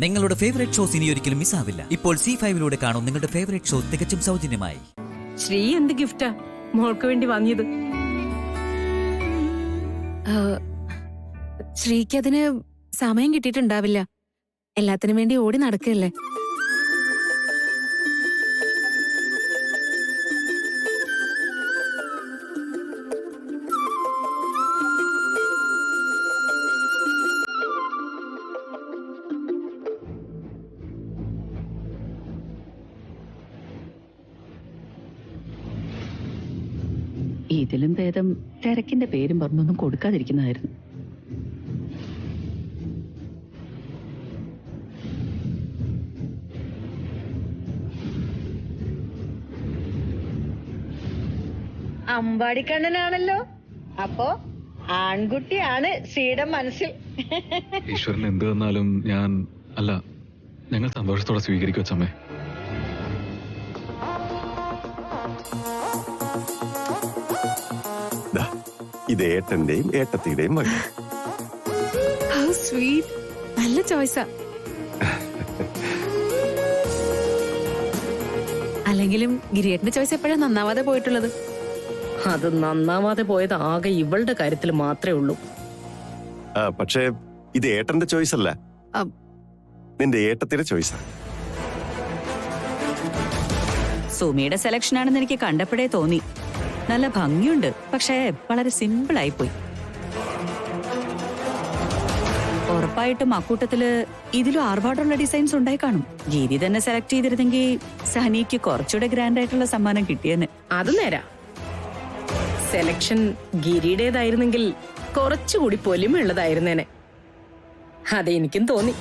നിങ്ങളുടെ favourite shows ഇനി ഒരിക്കലും മിസ്സാവില്ല. ഇപ്പോൾ C5 കാണും നിങ്ങളുടെ ഫേവറേറ്റ് ഷോ തികച്ചും സൗജന്യമായി. ശ്രീ എന്ത് ഗിഫ്റ്റാ മോൾക്ക് വേണ്ടി വാങ്ങിയത്? ശ്രീക്ക് അതിന് സമയം കിട്ടിയിട്ടുണ്ടാവില്ല. എല്ലാത്തിനും വേണ്ടി ഓടി നടക്കല്ലേ. ഇതിലും ഭേദം തിരക്കിന്റെ പേരും പറഞ്ഞൊന്നും കൊടുക്കാതിരിക്കുന്നതായിരുന്നു. അമ്പാടിക്കണ്ണനാണല്ലോ. അപ്പോ ആൺകുട്ടിയാണ് ശ്രീയുടെ മനസ്സിൽ. ഈശ്വരൻ എന്ത് തന്നാലും ഞങ്ങൾ സന്തോഷത്തോടെ സ്വീകരിക്കും അച്ഛമ്മേ. ഇത് ഏട്ടന്റെയും ഏട്ടത്തിയുടെയും മകൻ. നല്ല ചോയ്സാ. അല്ലെങ്കിലും ഗിരിയേട്ടന്റെ ചോയ്സ് എപ്പോഴാ നന്നാവാതെ പോയിട്ടുള്ളത്? അത് നന്നാവാതെ പോയത് ആകെ ഇവളുടെ കാര്യത്തിൽ മാത്രമേ ഉള്ളൂ. പക്ഷേ ഇത് ഏട്ടന്റെ ചോയ്സ് അല്ല, നിന്റെ ഏട്ടത്തിന്റെ ചോയ്സാ. സുമിയുടെ സെലക്ഷൻ ആണെന്ന് എനിക്ക് കണ്ടപ്പോഴേ തോന്നി. നല്ല ഭംഗിയുണ്ട്, പക്ഷേ വളരെ സിമ്പിൾ ആയിപ്പോയി. ഉറപ്പായിട്ടും അക്കൂട്ടത്തില് ഇതിലും ആർഭാടുള്ള ഡിസൈൻസ് ഉണ്ടായി കാണും. ഗിരി തന്നെ സെലക്ട് ചെയ്തിരുന്നെങ്കിൽ സനിക്ക് കുറച്ചുകൂടെ ഗ്രാൻഡ് ആയിട്ടുള്ള സമ്മാനം കിട്ടിയെന്ന്. അത് നേരാ. സെലക്ഷൻ ഗിരിയുടേതായിരുന്നെങ്കിൽ കുറച്ചുകൂടി പൊലിമുള്ളതായിരുന്നേനെ. അതെനിക്കും തോന്നി.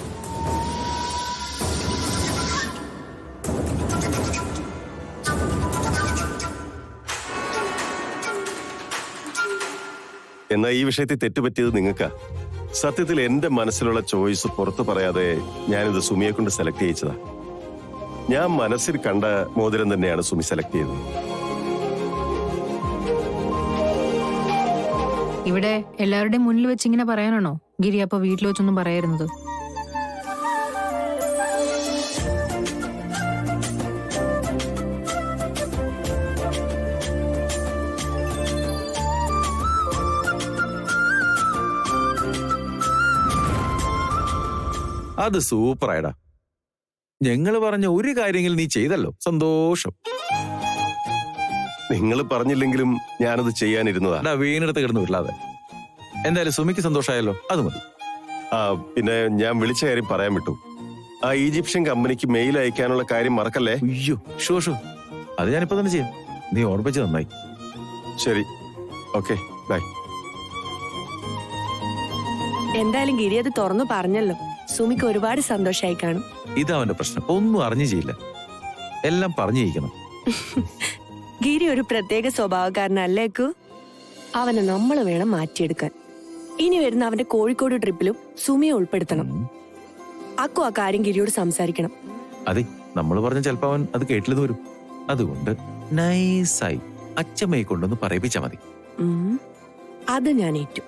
എന്നാ ഈ വിഷയത്തിൽ തെറ്റുപറ്റിയത് നിങ്ങൾക്കാ. സത്യത്തിൽ എന്റെ മനസ്സിലുള്ള ചോയ്സ് പുറത്തു പറയാതെ ഞാനിത് സുമിയെ കൊണ്ട് സെലക്ട് ചെയ്യിച്ചതാ. ഞാൻ മനസ്സിൽ കണ്ട മോതിരം തന്നെയാണ് സുമി സെലക്ട് ചെയ്തത്. ഇവിടെ എല്ലാവരുടെയും മുന്നിൽ വെച്ച് ഇങ്ങനെ പറയാനാണോ ഗിരി അപ്പൊ വീട്ടിൽ വെച്ചൊന്നും പറയായിരുന്നത്? അത് സൂപ്പറായടാ. ഞങ്ങള് പറഞ്ഞ ഒരു കാര്യങ്ങൾ നീ ചെയ്തല്ലോ, സന്തോഷം. നിങ്ങൾ പറഞ്ഞില്ലെങ്കിലും ഞാനത് ചെയ്യാനിരുന്നതാ. വീണെടുത്ത് കിടന്നു വിടാതെ. എന്തായാലും സുമിക്ക് സന്തോഷമായല്ലോ, അത് മതി. പിന്നെ ഞാൻ വിളിച്ച കാര്യം പറയാൻ വിട്ടു. ആ ഈജിപ്ഷ്യൻ കമ്പനിക്ക് മെയിൽ അയക്കാനുള്ള കാര്യം മറക്കല്ലേ. അയ്യോ, ഷോ അത് ഞാനിപ്പോ തന്നെ ചെയ്യാം. നീ ഓർമ്മിച്ച് നന്നായി. ശരി, ഓക്കെ, ബൈ. എന്തായാലും ഗിരി അത് തുറന്നു പറഞ്ഞല്ലോ. സുമിക്ക് ഒരുപാട് സന്തോഷമായി കാണും. ഇതാ അവന്റെ പ്രശ്നം, ഒന്നും അറിഞ്ഞു ചെയ്യില്ല, എല്ലാം പറഞ്ഞു ചെയ്യിക്കണം. ഗിരി ഒരു പ്രത്യേക സ്വഭാവക്കാരനല്ലേക്കു. അവനെ നമ്മൾ വേണം മാറ്റിയെടുക്കാൻ. ഇനി വരുന്ന അവന്റെ കോഴിക്കോട് ട്രിപ്പിലും സുമിയെ ഉൾപ്പെടുത്തണം. അക്കു ആ കാര്യം ഗിരിയോട് സംസാരിക്കണം. അതെ, നമ്മൾ പറഞ്ഞ ചിലപ്പോ അവൻ അത് കേട്ടില്ലെന്ന് വരും. അതുകൊണ്ട് നൈസായി അച്ഛമ്മയെ കൊണ്ടൊന്ന് പറയിപ്പിച്ചാ മതി. അത് ഞാൻ ഏറ്റു.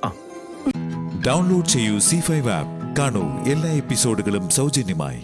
ഡൗൺലോഡ് ചെയ്യൂ C5 ആപ്പ്. കാണൂ എല്ലാ എപ്പിസോഡുകളും സൗജന്യമായി.